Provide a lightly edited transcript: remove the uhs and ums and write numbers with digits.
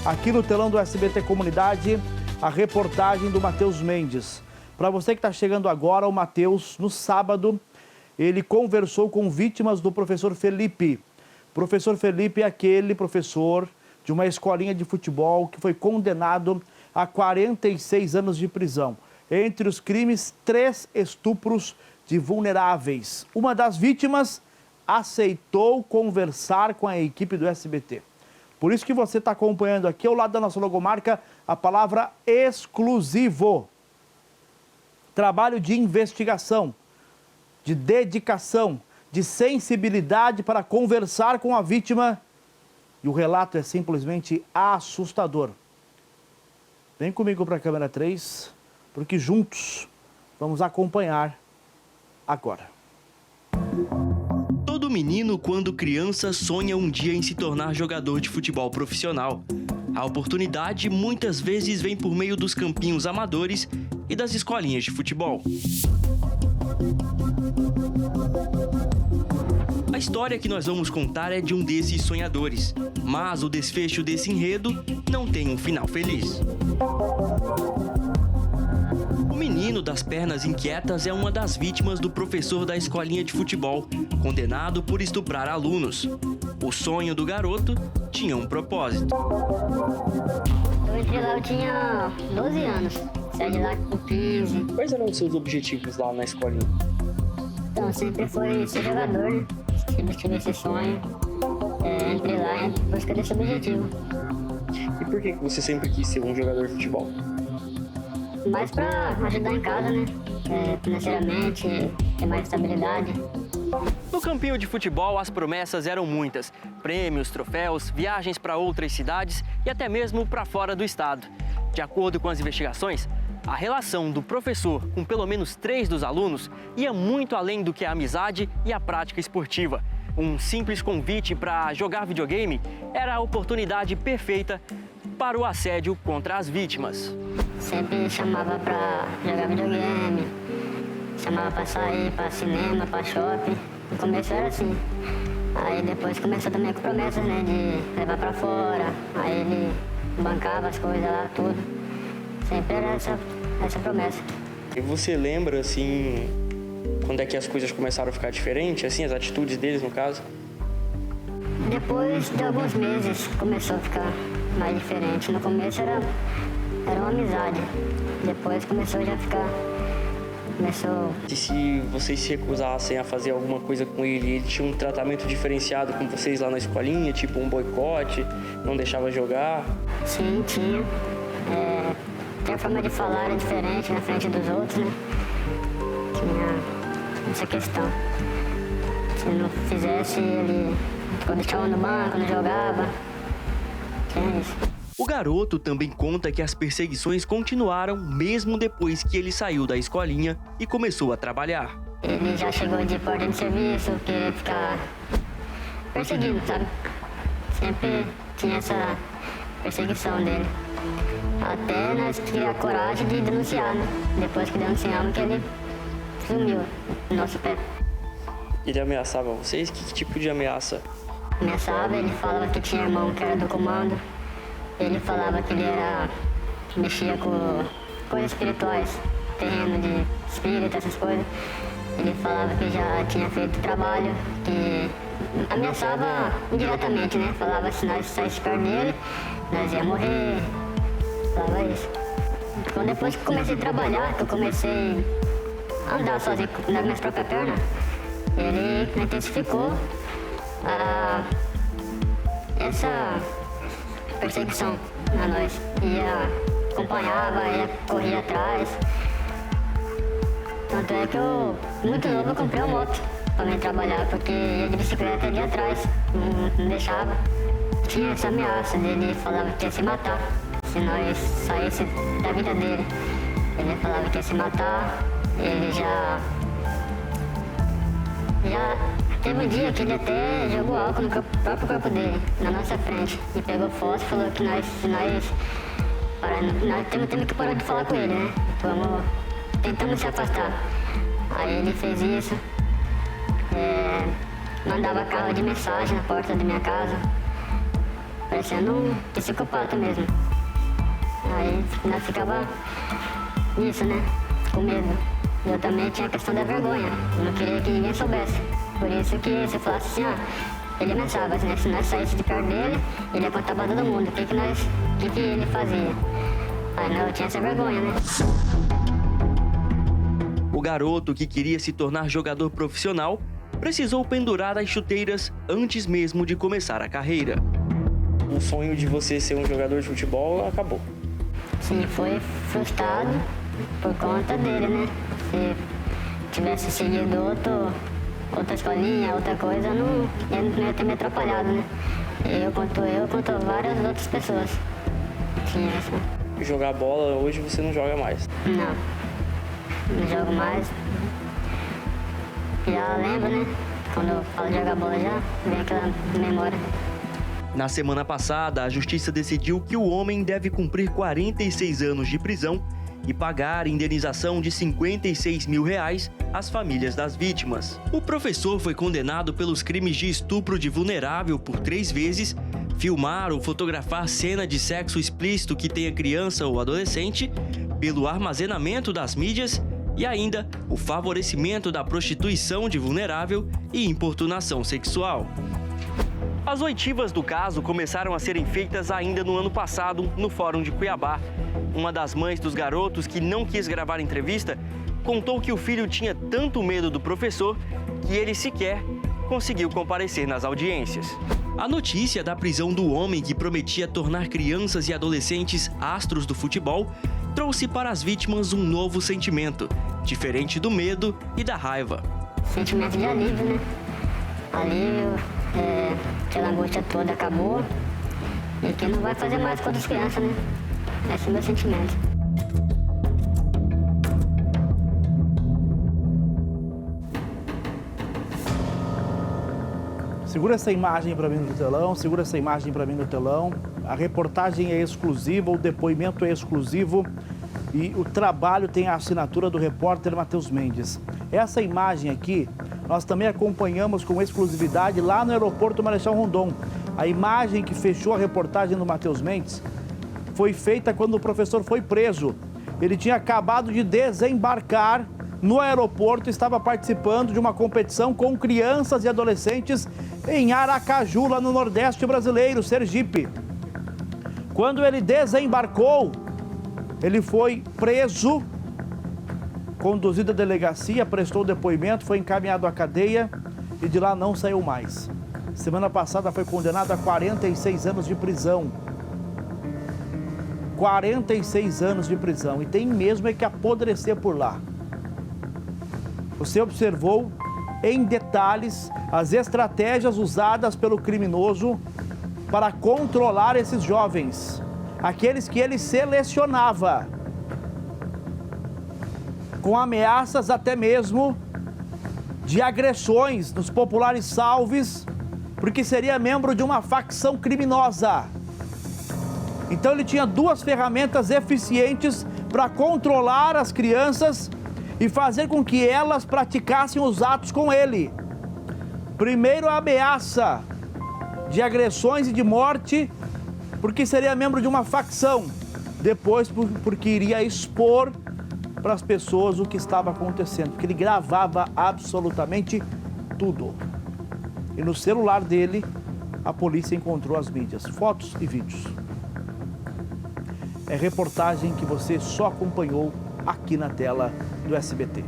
aqui no telão do SBT Comunidade, a reportagem do Matheus Mendes. Para você que está chegando agora, o Matheus, no sábado, ele conversou com vítimas do professor Felipe. O professor Felipe é aquele professor de uma escolinha de futebol que foi condenado a 46 anos de prisão. Entre os crimes, 3 estupros de vulneráveis. Uma das vítimas aceitou conversar com a equipe do SBT. Por isso que você está acompanhando aqui ao lado da nossa logomarca a palavra exclusivo. Trabalho de investigação, de dedicação, de sensibilidade para conversar com a vítima. E o relato é simplesmente assustador. Vem comigo para a câmera 3, porque juntos vamos acompanhar agora. Todo menino, quando criança, sonha um dia em se tornar jogador de futebol profissional. A oportunidade muitas vezes vem por meio dos campinhos amadores e das escolinhas de futebol. A história que nós vamos contar é de um desses sonhadores, mas o desfecho desse enredo não tem um final feliz. O menino das pernas inquietas é uma das vítimas do professor da escolinha de futebol, condenado por estuprar alunos. O sonho do garoto tinha um propósito. Eu entrei lá, eu tinha 12 anos, saí de lá com 15. Quais eram os seus objetivos lá na escolinha? Então, sempre foi ser jogador, né? Sempre tive esse sonho. Entrei lá em busca desse objetivo. E por que você sempre quis ser um jogador de futebol? Mais pra ajudar em casa, né? Financeiramente, ter mais estabilidade. No campinho de futebol, as promessas eram muitas. Prêmios, troféus, viagens para outras cidades e até mesmo para fora do estado. De acordo com as investigações, a relação do professor com pelo menos 3 dos alunos ia muito além do que a amizade e a prática esportiva. Um simples convite para jogar videogame era a oportunidade perfeita para o assédio contra as vítimas. Sempre chamava pra jogar videogame, chamava pra sair, pra cinema, pra shopping. No começo era assim. Aí depois começou também com promessas, né, de levar pra fora. Aí ele bancava as coisas lá, tudo. Sempre era essa promessa. E você lembra, assim, quando é que as coisas começaram a ficar diferentes, assim, as atitudes deles, no caso? Depois de alguns meses começou a ficar mais diferente. No começo era uma amizade. Depois começou já a ficar... E se vocês se recusassem a fazer alguma coisa com ele tinha um tratamento diferenciado com vocês lá na escolinha, tipo um boicote, não deixava jogar? Sim, tinha. Tem a forma de falar era diferente na frente dos outros, né? Tinha essa questão. Se não fizesse, ele deixava no banco, não jogava. Tinha isso. O garoto também conta que as perseguições continuaram mesmo depois que ele saiu da escolinha e começou a trabalhar. Ele já chegou de porta de serviço, queria ficar perseguindo, sabe? Sempre tinha essa perseguição dele. Até nós tivemos a coragem de denunciar, né? Depois que denunciamos que ele sumiu no nosso pé. Ele ameaçava vocês? Que tipo de ameaça? Ameaçava, ele falava que tinha irmão que era do comando. Ele falava que ele mexia com coisas espirituais, terreno de espírito, essas coisas. Ele falava que já tinha feito trabalho, que ameaçava indiretamente, né? Falava que se nós saíssemos perto dele, nós ia morrer. Falava isso. Então, depois que comecei a trabalhar, que eu comecei a andar sozinho nas minhas próprias pernas, ele intensificou essa perseguição a nós. Acompanhava, corria atrás. Tanto é que eu, muito novo, eu comprei uma moto pra mim trabalhar, porque ia de bicicleta ali atrás, não deixava. Tinha essa ameaça dele, falava que ia se matar se nós saíssemos da vida dele. Ele falava que ia se matar, ele já teve um dia que ele até jogou álcool no próprio corpo dele, na nossa frente. E pegou fósforo e falou que nós temos que parar de falar com ele, né? Tentamos se afastar. Aí ele fez isso, mandava carro de mensagem na porta da minha casa. parecendo um psicopata mesmo. Aí nós ficava nisso, né? Com medo. Eu também tinha a questão da vergonha. Eu não queria que ninguém soubesse. Por isso que se eu falasse assim, ele ameaçava, né? Se nós saísse de perto dele, ele ia contar pra todo mundo o que ele fazia. Aí eu tinha essa vergonha, né? O garoto, que queria se tornar jogador profissional, precisou pendurar as chuteiras antes mesmo de começar a carreira. O sonho de você ser um jogador de futebol acabou. Sim, foi frustrado por conta dele, né? Se tivesse seguido outra escolinha, outra coisa, ele não ia ter me atrapalhado, né? Eu quanto várias outras pessoas. Tinha essa. Jogar bola hoje você não joga mais? Não jogo mais. Já lembro, né? Quando eu falo de jogar bola já vem aquela memória. Na semana passada, a justiça decidiu que o homem deve cumprir 46 anos de prisão e pagar indenização de R$56 mil às famílias das vítimas. O professor foi condenado pelos crimes de estupro de vulnerável por 3 vezes, filmar ou fotografar cena de sexo explícito que tenha criança ou adolescente, pelo armazenamento das mídias e ainda o favorecimento da prostituição de vulnerável e importunação sexual. As oitivas do caso começaram a serem feitas ainda no ano passado, no Fórum de Cuiabá. Uma das mães dos garotos, que não quis gravar a entrevista, contou que o filho tinha tanto medo do professor que ele sequer conseguiu comparecer nas audiências. A notícia da prisão do homem que prometia tornar crianças e adolescentes astros do futebol trouxe para as vítimas um novo sentimento, diferente do medo e da raiva. Sentimento de alívio, né? Alívio, aquela angústia toda acabou e que não vai fazer mais com outras crianças, né? Esse é o meu sentimento. Segura essa imagem para mim no telão, segura essa imagem para mim no telão. A reportagem é exclusiva, o depoimento é exclusivo e o trabalho tem a assinatura do repórter Matheus Mendes. Essa imagem aqui, nós também acompanhamos com exclusividade lá no aeroporto Marechal Rondon. A imagem que fechou a reportagem do Matheus Mendes foi feita quando o professor foi preso. Ele tinha acabado de desembarcar no aeroporto, estava participando de uma competição com crianças e adolescentes em Aracaju, lá no Nordeste brasileiro, Sergipe. Quando ele desembarcou, ele foi preso, conduzido à delegacia, prestou depoimento, foi encaminhado à cadeia e de lá não saiu mais. Semana passada foi condenado a 46 anos de prisão. 46 anos de prisão e tem mesmo é que apodrecer por lá. Você observou em detalhes as estratégias usadas pelo criminoso para controlar esses jovens, aqueles que ele selecionava, com ameaças até mesmo de agressões nos populares salves, porque seria membro de uma facção criminosa. Então ele tinha 2 ferramentas eficientes para controlar as crianças e fazer com que elas praticassem os atos com ele. Primeiro, a ameaça de agressões e de morte, porque seria membro de uma facção. Depois, porque iria expor para as pessoas o que estava acontecendo, porque ele gravava absolutamente tudo. E no celular dele, a polícia encontrou as mídias, fotos e vídeos. É reportagem que você só acompanhou aqui na tela do SBT.